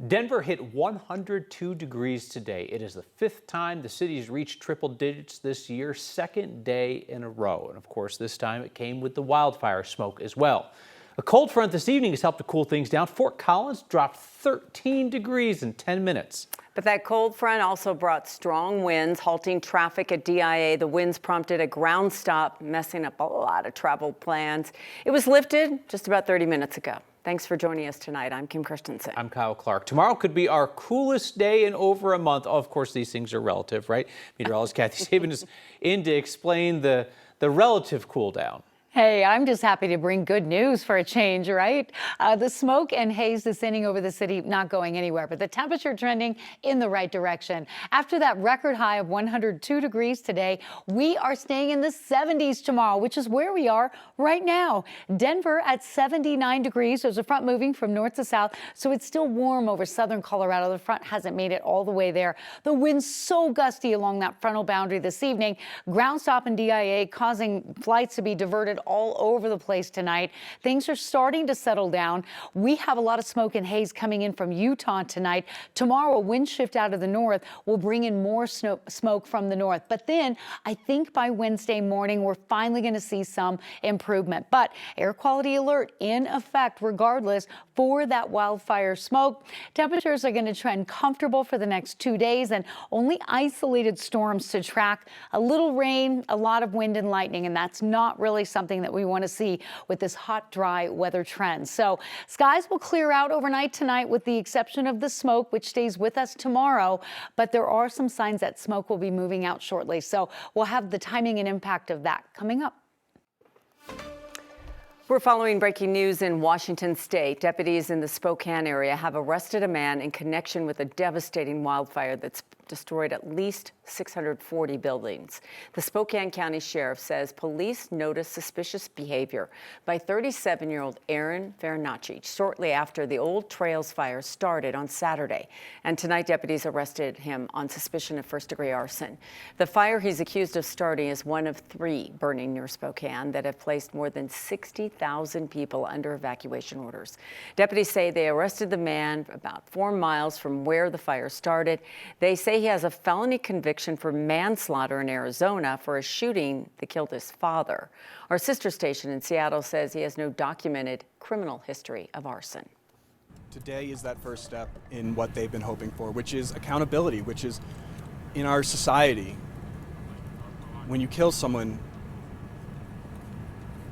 Denver hit 102 degrees today. It is the fifth time the city has reached triple digits this year, second day in a row. And of course, this time it came with the wildfire smoke as well. A cold front this evening has helped to cool things down. Fort Collins dropped 13 degrees in 10 minutes. But that cold front also brought strong winds, halting traffic at DIA. The winds prompted a ground stop, messing up a lot of travel plans. It was lifted just about 30 minutes ago. Thanks for joining us tonight. I'm Kim Christensen. I'm Kyle Clark. Tomorrow could be our coolest day in over a month. Of course, these things are relative, right? Meteorologist Kathy Sabin is in to explain the relative cool down. Hey, I'm just happy to bring good news for a change, right? The smoke and haze descending over the city, not going anywhere, but the temperature trending in the right direction. After that record high of 102 degrees today, we are staying in the 70s tomorrow, which is where we are right now. Denver at 79 degrees. There's a front moving from north to south, so it's still warm over southern Colorado. The front hasn't made it all the way there. The wind's so gusty along that frontal boundary this evening. Ground stop in DIA causing flights to be diverted all over the place tonight. Things are starting to settle down. We have a lot of smoke and haze coming in from Utah tonight. Tomorrow, a wind shift out of the north will bring in more smoke from the north. But then I think by Wednesday morning, we're finally going to see some improvement. But air quality alert in effect regardless for that wildfire smoke. Temperatures are going to trend comfortable for the next 2 days and only isolated storms to track. A little rain, a lot of wind and lightning, and that's not really something that we want to see with this hot, dry weather trend. So skies will clear out overnight tonight with the exception of the smoke, which stays with us tomorrow. But there are some signs that smoke will be moving out shortly. So we'll have the timing and impact of that coming up. We're following breaking news in Washington state. Deputies in the Spokane area have arrested a man in connection with a devastating wildfire that's destroyed at least 640 buildings. The Spokane County Sheriff says police noticed suspicious behavior by 37-year-old Aaron Farinacci shortly after the Old Trails fire started on Saturday. And tonight, deputies arrested him on suspicion of first-degree arson. The fire he's accused of starting is one of 3 burning near Spokane that have placed more than 60,000 people under evacuation orders. Deputies say they arrested the man about 4 miles from where the fire started. They say he has a felony conviction for manslaughter in Arizona for a shooting that killed his father. Our sister station in Seattle says he has no documented criminal history of arson. Today is that first step in what they've been hoping for, which is accountability, which is in our society, when you kill someone,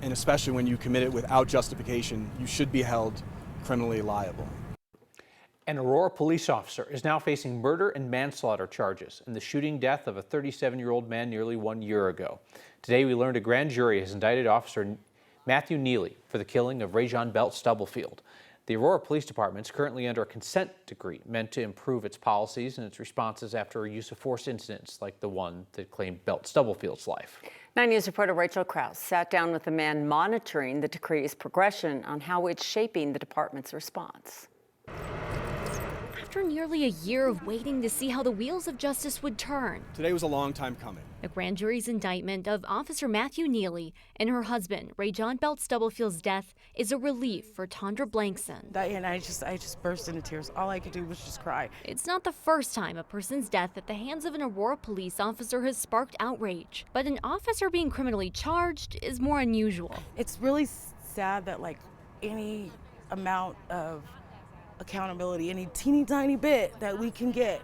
and especially when you commit it without justification, you should be held criminally liable. An Aurora police officer is now facing murder and manslaughter charges in the shooting death of a 37-year-old man nearly 1 year ago. Today, we learned a grand jury has indicted Officer Matthew Neely for the killing of Rajon Belt Stubblefield. The Aurora Police Department is currently under a consent decree meant to improve its policies and its responses after use of force incidents like the one that claimed Belt Stubblefield's life. 9 News reporter Rachel Krause sat down with the man monitoring the decree's progression on how it's shaping the department's response. After nearly a year of waiting to see how the wheels of justice would turn, Today was a long time coming. the grand jury's indictment of Officer Matthew Neely and her husband, Rajon Belt Stubblefield's death, is a relief for Tondra Blankson. And I just burst into tears. All I could do was just cry. It's not the first time a person's death at the hands of an Aurora police officer has sparked outrage, but an officer being criminally charged is more unusual. It's really sad that like any amount of accountability, any teeny tiny bit that we can get,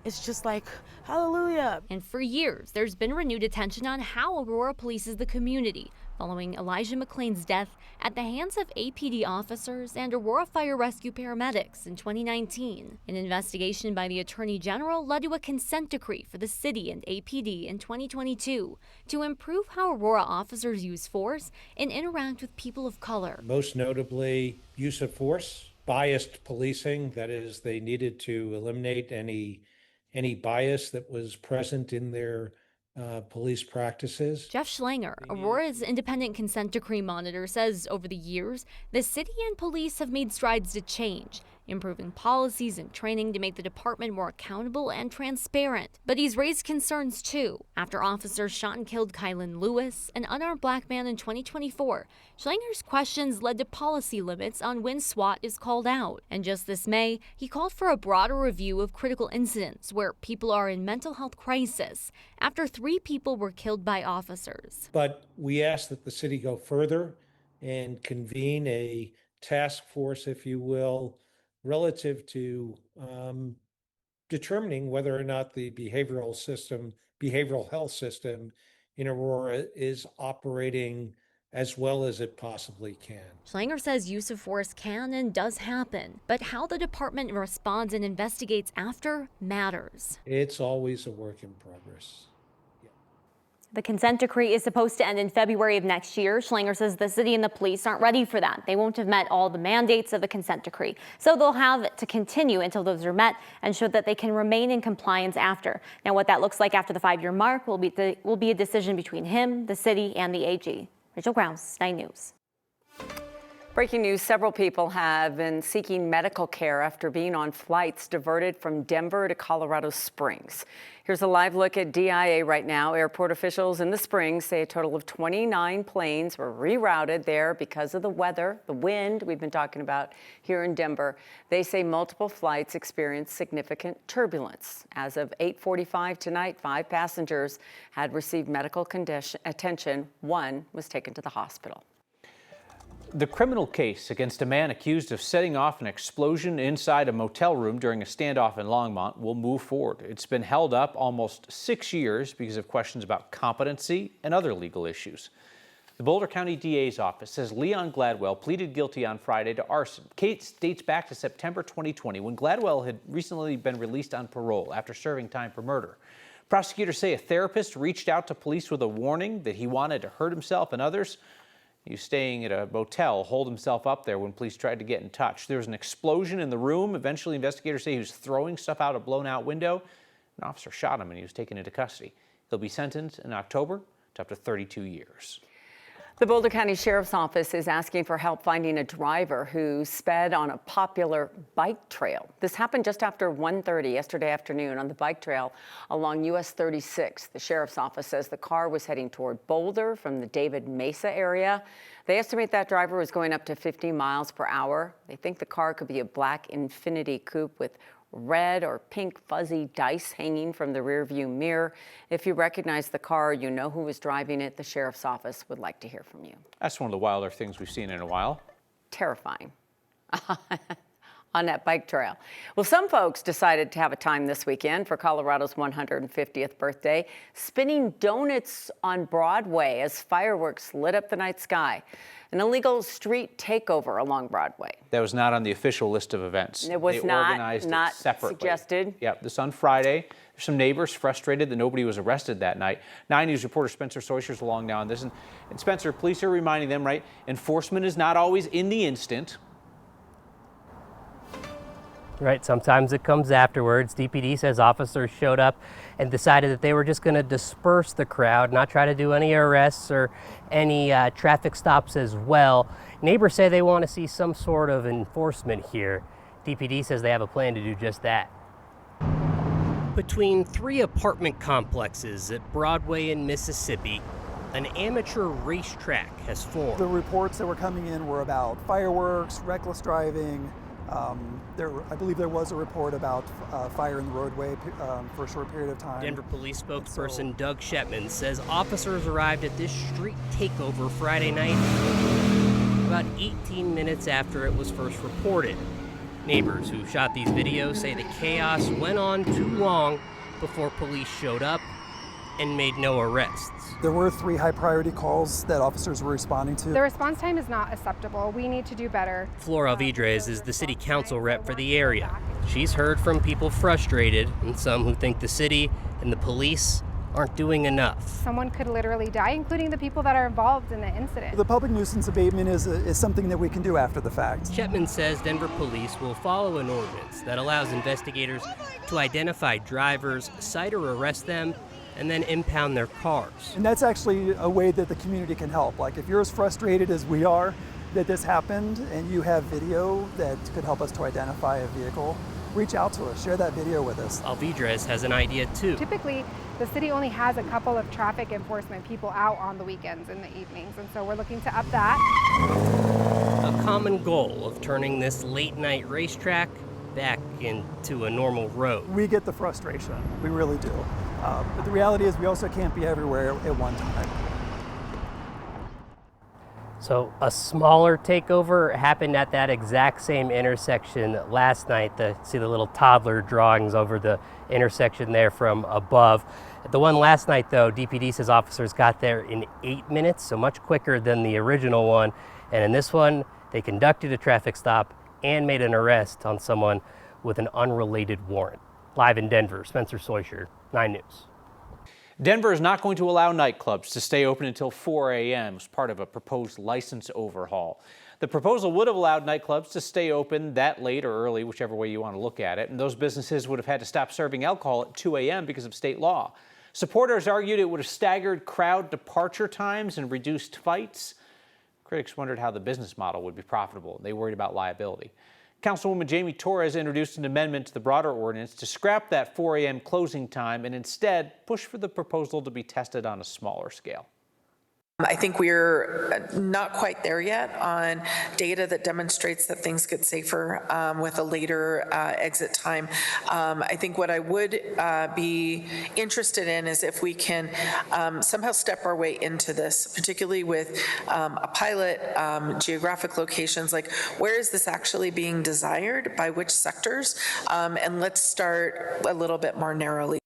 it's just like, hallelujah. And for years, there's been renewed attention on how Aurora polices the community following Elijah McClain's death at the hands of APD officers and Aurora Fire Rescue paramedics in 2019. An investigation by the Attorney General led to a consent decree for the city and APD in 2022 to improve how Aurora officers use force and interact with people of color. Most notably, use of force, biased policing, that is, they needed to eliminate any bias that was present in their police practices. Jeff Schlanger, Aurora's independent consent decree monitor, says over the years, the city and police have made strides to change, improving policies and training to make the department more accountable and transparent. But he's raised concerns too. After officers shot and killed Kylan Lewis, an unarmed black man in 2024, Schlanger's questions led to policy limits on when SWAT is called out. And just this May, he called for a broader review of critical incidents where people are in mental health crisis after 3 people were killed by officers. But we asked that the city go further and convene a task force, if you will, relative to determining whether or not the behavioral health system in Aurora is operating as well as it possibly can. Schlanger says use of force can and does happen, but how the department responds and investigates after matters. It's always a work in progress. The consent decree is supposed to end in February of next year. Schlanger says the city and the police aren't ready for that. They won't have met all the mandates of the consent decree. So they'll have to continue until those are met and show that they can remain in compliance after. Now, what that looks like after the 5-year mark will be a decision between him, the city, and the AG. Rachel Grouse, 9 News. Breaking news, several people have been seeking medical care after being on flights diverted from Denver to Colorado Springs. Here's a live look at DIA right now. Airport officials in the Springs say a total of 29 planes were rerouted there because of the weather, the wind we've been talking about here in Denver. They say multiple flights experienced significant turbulence. As of 8:45 tonight, 5 passengers had received medical attention. 1 was taken to the hospital. The criminal case against a man accused of setting off an explosion inside a motel room during a standoff in Longmont will move forward. It's been held up almost 6 years because of questions about competency and other legal issues. The Boulder County DA's office says Leon Gladwell pleaded guilty on Friday to arson. Case dates back to September 2020 when Gladwell had recently been released on parole after serving time for murder. Prosecutors say a therapist reached out to police with a warning that he wanted to hurt himself and others. He was staying at a motel, holed himself up there when police tried to get in touch. There was an explosion in the room. Eventually, investigators say he was throwing stuff out a blown-out window. An officer shot him and he was taken into custody. He'll be sentenced in October to up to 32 years. The Boulder County Sheriff's Office is asking for help finding a driver who sped on a popular bike trail. This happened just after 1:30 yesterday afternoon on the bike trail along US 36. The Sheriff's Office says the car was heading toward Boulder from the David Mesa area. They estimate that driver was going up to 50 miles per hour. They think the car could be a black Infiniti coupe with red or pink fuzzy dice hanging from the rearview mirror. If you recognize the car, you know who was driving it. The Sheriff's Office would like to hear from you. That's one of the wilder things we've seen in a while. Terrifying on that bike trail. Well, some folks decided to have a time this weekend for Colorado's 150th birthday, spinning donuts on Broadway as fireworks lit up the night sky. An illegal street takeover along Broadway. That was not on the official list of events. It was They organized not it separately. suggested. Yeah, this on Friday. There's some neighbors frustrated that nobody was arrested that night. 9 News reporter Spencer Soycher's along now on this. And Spencer, police are reminding them, right, enforcement is not always in the instant. Right, sometimes it comes afterwards. DPD says officers showed up and decided that they were just going to disperse the crowd, not try to do any arrests or any traffic stops as well. Neighbors say they want to see some sort of enforcement here. DPD says they have a plan to do just that. Between 3 apartment complexes at Broadway and Mississippi, an amateur racetrack has formed. The reports that were coming in were about fireworks, reckless driving. I believe there was a report about fire in the roadway for a short period of time. Denver police spokesperson Doug Shetman says officers arrived at this street takeover Friday night about 18 minutes after it was first reported. Neighbors who shot these videos say the chaos went on too long before police showed up and made no arrests. There were 3 high priority calls that officers were responding to. The response time is not acceptable. We need to do better. Flora Vidres is the city council rep for the area. She's heard from people frustrated and some who think the city and the police aren't doing enough. Someone could literally die, including the people that are involved in the incident. The public nuisance abatement is something that we can do after the fact. Shetman says Denver police will follow an ordinance that allows investigators to identify drivers, cite or arrest them, and then impound their cars. And that's actually a way that the community can help. Like if you're as frustrated as we are, that this happened and you have video that could help us to identify a vehicle, reach out to us, share that video with us. Alvidrez has an idea too. Typically, the city only has a couple of traffic enforcement people out on the weekends and the evenings, and so we're looking to up that. A common goal of turning this late night racetrack back into a normal road. We get the frustration, we really do. But the reality is we also can't be everywhere at one time. So a smaller takeover happened at that exact same intersection last night. See the little toddler drawings over the intersection there from above. The one last night though, DPD says officers got there in 8 minutes, so much quicker than the original one. And in this one, they conducted a traffic stop and made an arrest on someone with an unrelated warrant. Live in Denver, Spencer Soysher, 9 News. Denver is not going to allow nightclubs to stay open until 4 a.m. as part of a proposed license overhaul. The proposal would have allowed nightclubs to stay open that late or early, whichever way you want to look at it, and those businesses would have had to stop serving alcohol at 2 a.m. because of state law. Supporters argued it would have staggered crowd departure times and reduced fights. Critics wondered how the business model would be profitable. They worried about liability. Councilwoman Jamie Torres introduced an amendment to the broader ordinance to scrap that 4 a.m. closing time and instead push for the proposal to be tested on a smaller scale. I think we're not quite there yet on data that demonstrates that things get safer with a later exit time. I think what I would be interested in is if we can somehow step our way into this, particularly with a pilot, geographic locations, like where is this actually being desired, by which sectors, and let's start a little bit more narrowly.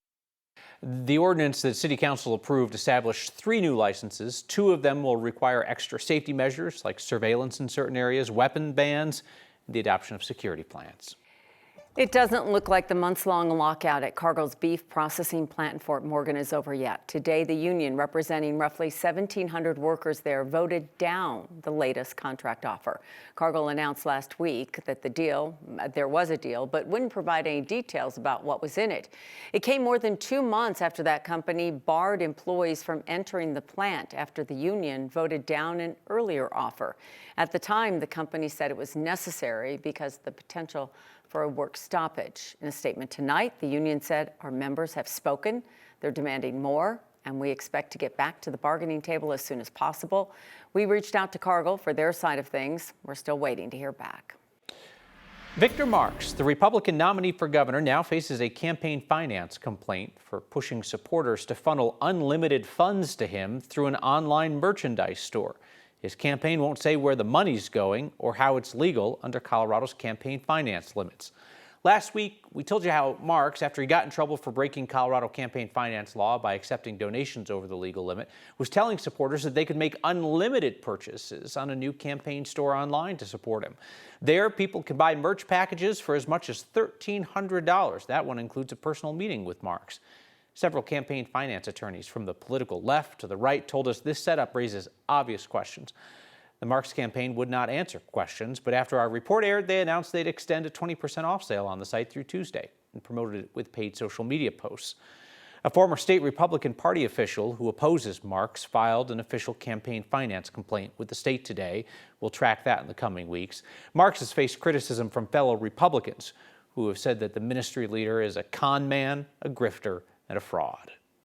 The ordinance that City Council approved established 3 new licenses. 2 of them will require extra safety measures like surveillance in certain areas, weapon bans, and the adoption of security plans. It doesn't look like the months-long lockout at Cargill's beef processing plant in Fort Morgan is over yet. Today, the union, representing roughly 1,700 workers there, voted down the latest contract offer. Cargill announced last week that there was a deal, but wouldn't provide any details about what was in it. It came more than 2 months after that company barred employees from entering the plant after the union voted down an earlier offer. At the time, the company said it was necessary because of the potential for a work stoppage. In a statement tonight, the union said, "Our members have spoken. They're demanding more, and we expect to get back to the bargaining table as soon as possible." We reached out to Cargill for their side of things. We're still waiting to hear back. Victor Marks, the Republican nominee for governor, now faces a campaign finance complaint for pushing supporters to funnel unlimited funds to him through an online merchandise store. His campaign won't say where the money's going or how it's legal under Colorado's campaign finance limits. Last week, we told you how Marks, after he got in trouble for breaking Colorado campaign finance law by accepting donations over the legal limit, was telling supporters that they could make unlimited purchases on a new campaign store online to support him. There, people can buy merch packages for as much as $1,300. That one includes a personal meeting with Marks. Several campaign finance attorneys from the political left to the right told us this setup raises obvious questions. The Marks campaign would not answer questions, but after our report aired, they announced they'd extend a 20% off sale on the site through Tuesday and promoted it with paid social media posts. A former state Republican Party official who opposes Marks filed an official campaign finance complaint with the state today. We'll track that in the coming weeks. Marks has faced criticism from fellow Republicans who have said that the ministry leader is a con man, a grifter, and a fraud.